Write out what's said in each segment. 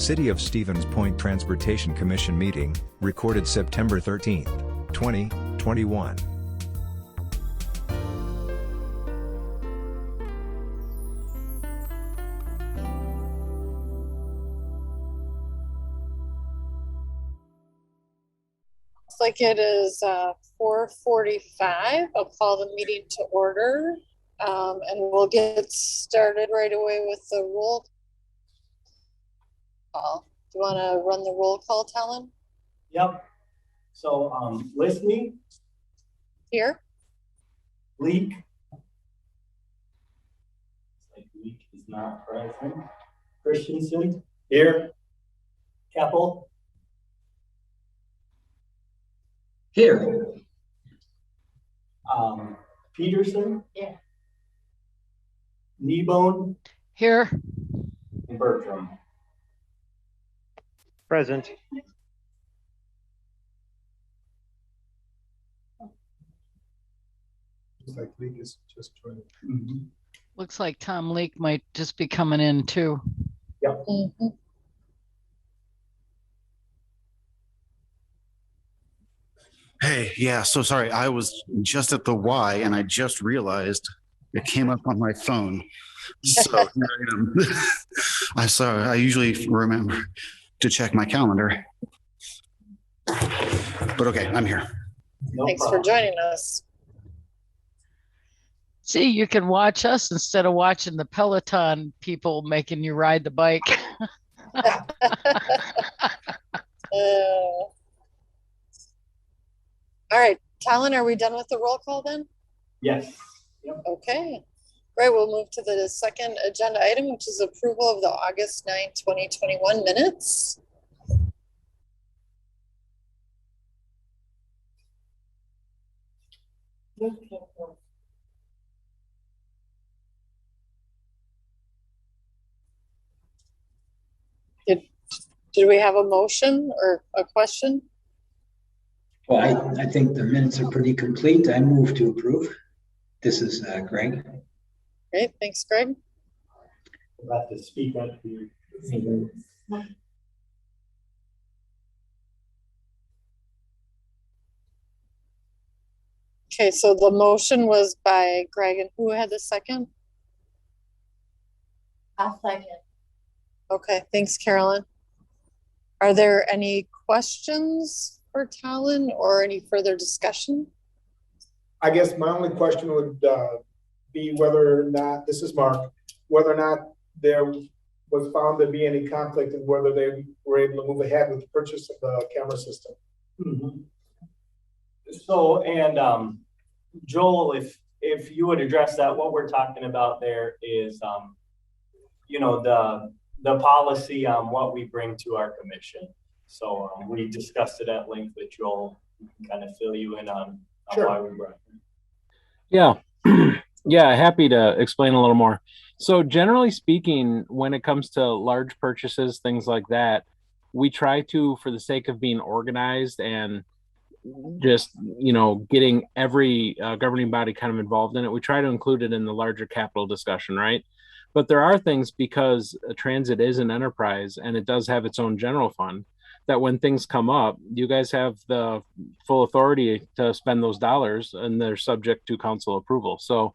City of Stevens Point Transportation Commission meeting, recorded September 13, 2021. Looks like it is 4:45. I'll call the meeting to order, and we'll get started right away with the roll call. Do you want to run the roll call, Talon? Yep. So Listening. Here. Leak. It's like Leak is not present. Christensen. Here. Keppel. Here. Peterson. Yeah. Kneebone. Here. And Bertram. Present. Looks like Leak is just joining. Mm-hmm. Looks like Tom Leake might just be coming in too. Yep. Mm-hmm. Hey, yeah, so sorry. I was just at the Y and I just realized it came up on my phone. So here I am. I'm sorry. I usually remember to check my calendar. But okay, I'm here. No Thanks problem. for joining us. See, you can watch us instead of watching the Peloton people making you ride the bike. All right, Talon, are we done with the roll call then? Yes. Yep. Okay, great. We'll move to the second agenda item, which is approval of the August 9, 2021 minutes. Did we have a motion or a question? Well, I think the minutes are pretty complete. I move to approve. This is Greg. Great, thanks, Greg. About to speak up here. Okay, so the motion was by Greg, and who had the second? I'll second. Okay, thanks, Carolyn. Are there any questions for Talon or any further discussion? I guess my only question would be whether or not, this is Mark, whether or not there was found to be any conflict and whether they were able to move ahead with the purchase of the camera system. Mm-hmm. So, and Joel, if you would address that, what we're talking about there is, you know, the policy on what we bring to our commission. So we discussed it at length with Joel. We can kind of fill you in on Sure. why we brought it. Yeah. Yeah, happy to explain a little more. So generally speaking, when it comes to large purchases, things like that, we try to, for the sake of being organized and just, you know, getting every governing body kind of involved in it, we try to include it in the larger capital discussion, right? But there are things, because transit is an enterprise and it does have its own general fund, that when things come up, you guys have the full authority to spend those dollars and they're subject to council approval. So,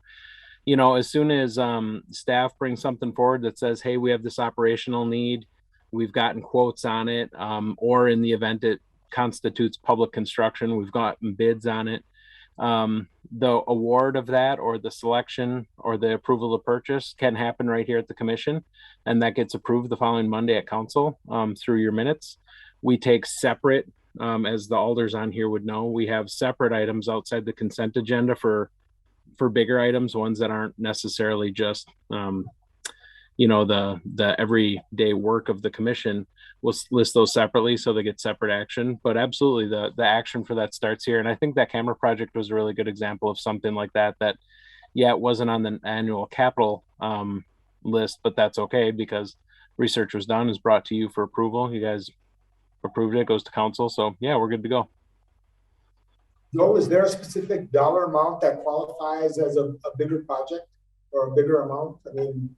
you know, as soon as staff brings something forward that says, hey, we have this operational need, we've gotten quotes on it, or in the event it constitutes public construction, we've gotten bids on it. The award of that or the selection or the approval of purchase can happen right here at the commission, and that gets approved the following Monday at council through your minutes. We take separate, as the alders on here would know, we have separate items outside the consent agenda for bigger items, ones that aren't necessarily just you know, the everyday work of the commission. We'll list those separately so they get separate action. But absolutely, the action for that starts here. And I think that camera project was a really good example of something like that, yeah, it wasn't on the annual capital list, but that's okay because research was done, is brought to you for approval. You guys approved it, goes to council. So yeah, we're good to go. Joel, is there a specific dollar amount that qualifies as a bigger project or a bigger amount? I mean,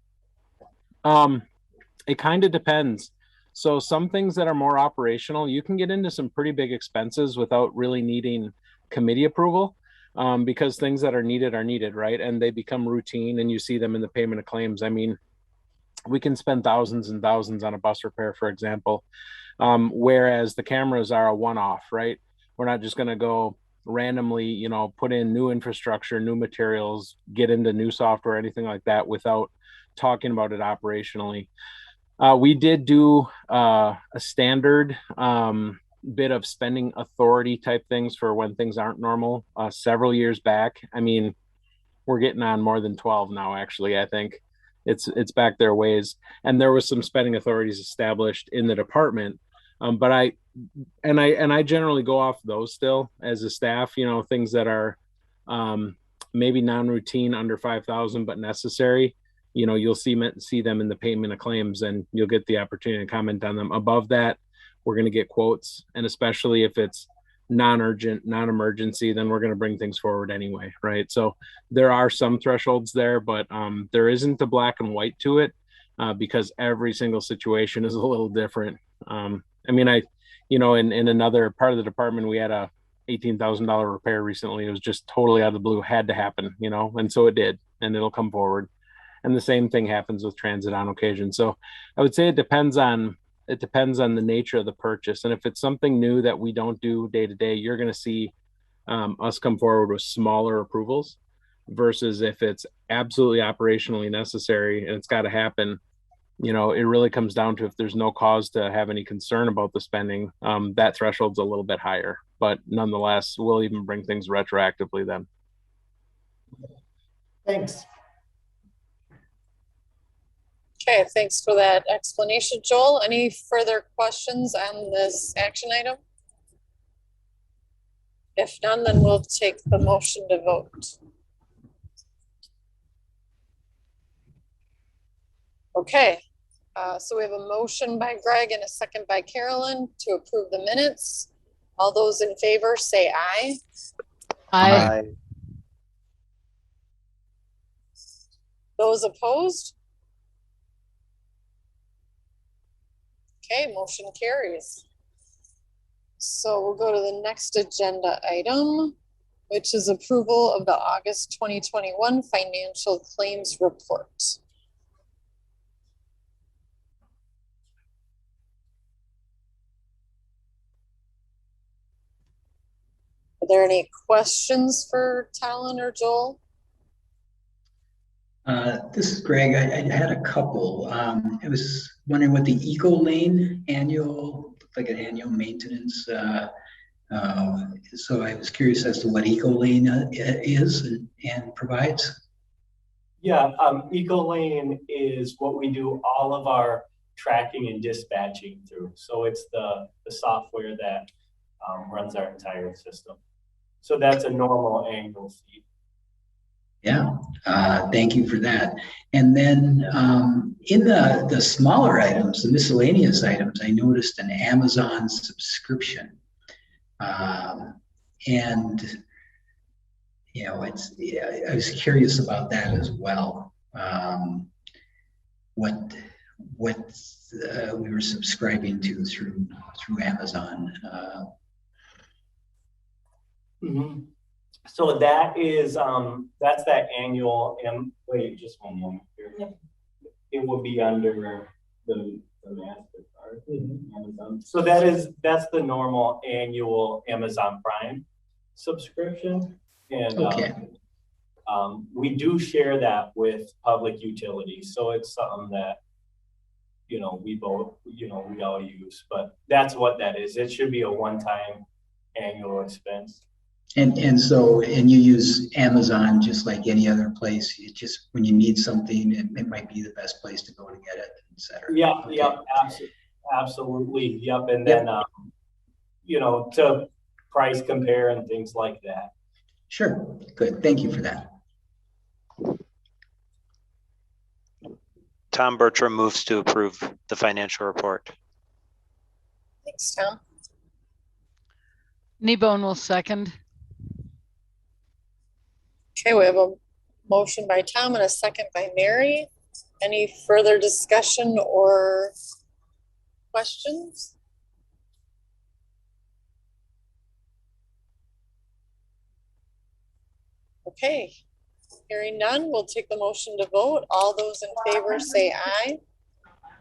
It kind of depends. So some things that are more operational, you can get into some pretty big expenses without really needing committee approval, because things that are needed, right? And they become routine and you see them in the payment of claims. I mean, we can spend thousands and thousands on a bus repair, for example, whereas the cameras are a one-off, right? We're not just going to go randomly, put in new infrastructure, new materials, get into new software, anything like that without talking about it operationally. We did do a standard bit of spending authority type things for when things aren't normal several years back. I mean, we're getting on more than 12 now, actually. I think it's back their ways. And there was some spending authorities established in the department. But I generally go off those still as a staff, things that are maybe non-routine under 5,000, but necessary. You'll see them in the payment of claims and you'll get the opportunity to comment on them. Above that, we're going to get quotes. And especially if it's non-urgent, non-emergency, then we're going to bring things forward anyway, right? So there are some thresholds there, but there isn't a black and white to it because every single situation is a little different. I mean, in another part of the department, we had a $18,000 repair recently. It was just totally out of the blue, had to happen, and so it did, and it'll come forward. And the same thing happens with transit on occasion. So I would say it depends on the nature of the purchase. And if it's something new that we don't do day to day, you're going to see us come forward with smaller approvals versus if it's absolutely operationally necessary and it's got to happen. It really comes down to if there's no cause to have any concern about the spending, that threshold's a little bit higher. But nonetheless, we'll even bring things retroactively then. Thanks. Okay, thanks for that explanation, Joel. Any further questions on this action item? If none, then we'll take the motion to vote. Okay, so we have a motion by Greg and a second by Carolyn to approve the minutes. All those in favor say aye. Aye. Those opposed? Okay, motion carries. So we'll go to the next agenda item, which is approval of the August 2021 financial claims report. Are there any questions for Talon or Joel? This is Greg. I had a couple. I was wondering what the Ecolane annual, like an annual maintenance. So I was curious as to what Ecolane is and provides. Yeah, Ecolane is what we do all of our tracking and dispatching through. So it's the software that runs our entire system. So that's a normal annual fee. Yeah, thank you for that. And then in the smaller items, the miscellaneous items, I noticed an Amazon subscription. And, I was curious about that as well. What we were subscribing to through Amazon. Mm-hmm. So that is that's that annual wait just one moment here. Yeah. It will be under the MasterCard. Amazon. So that's the normal annual Amazon Prime subscription. And okay. We do share that with public utilities. So it's something that we both we all use, but that's what that is. It should be a one-time annual expense. And you use Amazon just like any other place. You just, when you need something, it might be the best place to go to get it, et cetera. Yeah, okay. Yep, absolutely. Yep. And then, to price compare and things like that. Sure. Good. Thank you for that. Tom Bertram moves to approve the financial report. Thanks, Tom. Kneebone will second. Okay, we have a motion by Tom and a second by Mary. Any further discussion or questions? Okay, hearing none, we'll take the motion to vote. All those in favor say aye.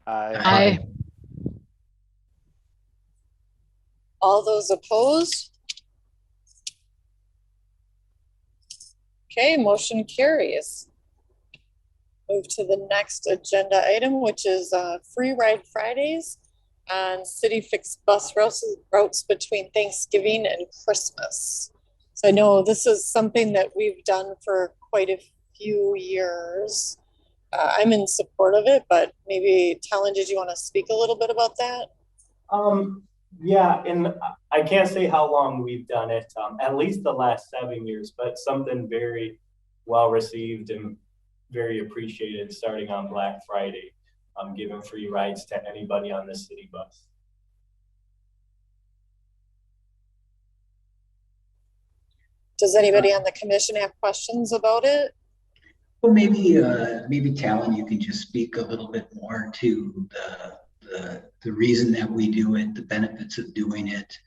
Aye. All those opposed? Okay, motion carries. Move to the next agenda item, which is Free Ride Fridays on city fixed bus routes between Thanksgiving and Christmas. So I know this is something that we've done for quite a few years. I'm in support of it, but maybe Talon, did you want to speak a little bit about that? Yeah, and I can't say how long we've done it, at least the last 7 years, but something very well received and very appreciated starting on Black Friday, giving free rides to anybody on the city bus. Does anybody on the commission have questions about it? Well, maybe Talon, you can just speak a little bit more to the reason that we do it, the benefits of doing it,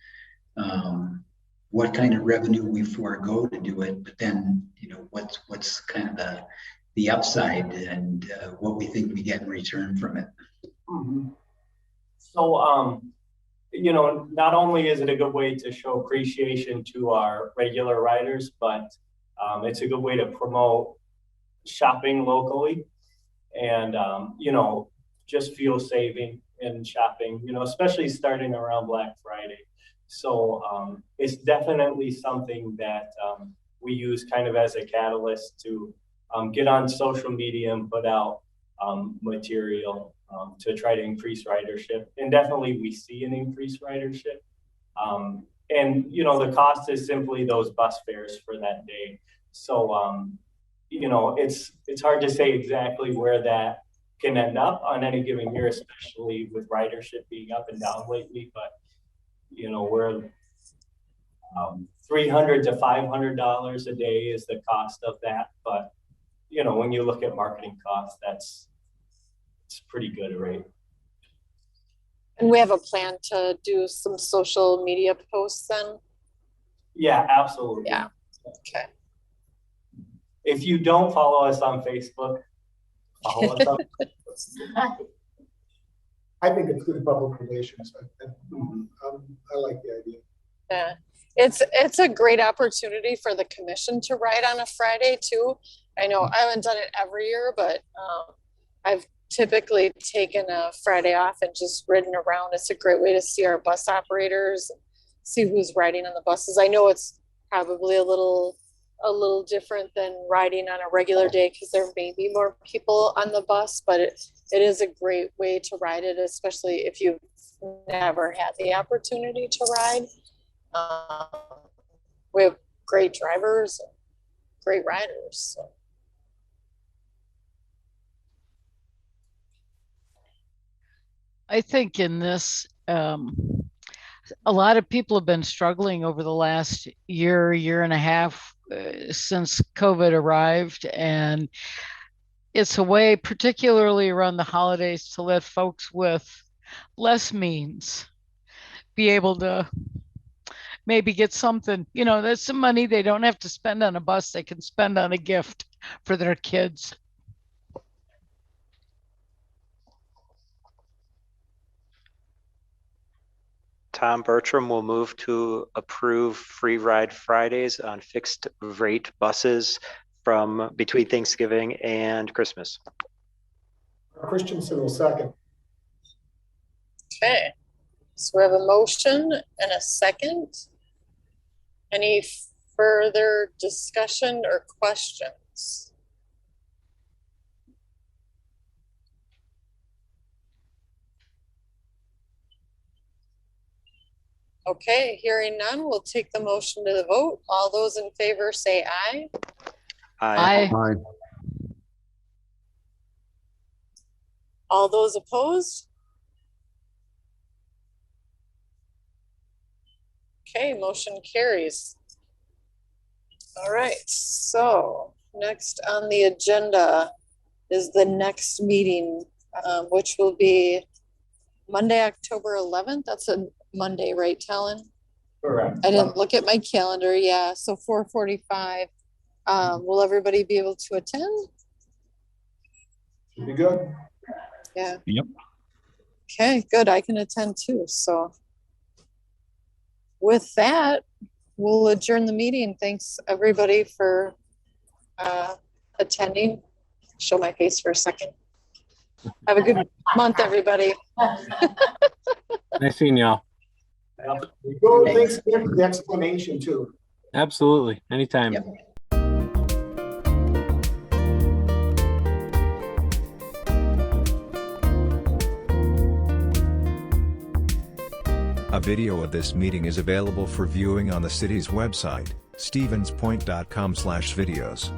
what kind of revenue we forego to do it, but then, you know, what's kind of the upside and what we think we get in return from it. Mm-hmm. So, you know, not only is it a good way to show appreciation to our regular riders, but it's a good way to promote shopping locally and, you know, just fuel saving and shopping, you know, especially starting around Black Friday. So it's definitely something that we use kind of as a catalyst to get on social media and put out material to try to increase ridership. And definitely we see an increased ridership. And, you know, the cost is simply those bus fares for that day. So, you know, it's hard to say exactly where that can end up on any given year, especially with ridership being up and down lately. But, you know, we're $300 to $500 a day is the cost of that. But, you know, when you look at marketing costs, it's pretty good rate. And we have a plan to do some social media posts then? Yeah, absolutely. Yeah, okay. If you don't follow us on Facebook, follow us on I think it's good public relations. I like the idea. Yeah, it's a great opportunity for the commission to ride on a Friday too. I know I haven't done it every year, but I've typically taken a Friday off and just ridden around. It's a great way to see our bus operators, see who's riding on the buses. I know it's probably a little different than riding on a regular day because there may be more people on the bus, but it is a great way to ride it, especially if you've never had the opportunity to ride. We have great drivers, great riders. So. I think in this, a lot of people have been struggling over the last year and a half since COVID arrived. And it's a way, particularly around the holidays, to let folks with less means be able to maybe get something, you know, that's some money they don't have to spend on a bus, they can spend on a gift for their kids. Tom Bertram will move to approve free ride Fridays on fixed rate buses from between Thanksgiving and Christmas. Christensen will second. Okay, so we have a motion and a second. Any further discussion or questions? Okay, hearing none, we'll take the motion to the vote. All those in favor say aye. Aye. Aye. All those opposed? Okay, motion carries. All right, so next on the agenda is the next meeting, which will be Monday, October 11th. That's a Monday, right, Talon? Correct. I didn't look at my calendar. Yeah, so 4:45. Will everybody be able to attend? Should be good. Yeah. Yep. Okay, good. I can attend too. So with that, we'll adjourn the meeting. Thanks everybody for attending. Show my face for a second. Have a good month, everybody. Nice seeing y'all. Go, thanks again for the explanation too. Absolutely. Anytime. Yep. A video of this meeting is available for viewing on the city's website, stevenspoint.com/videos.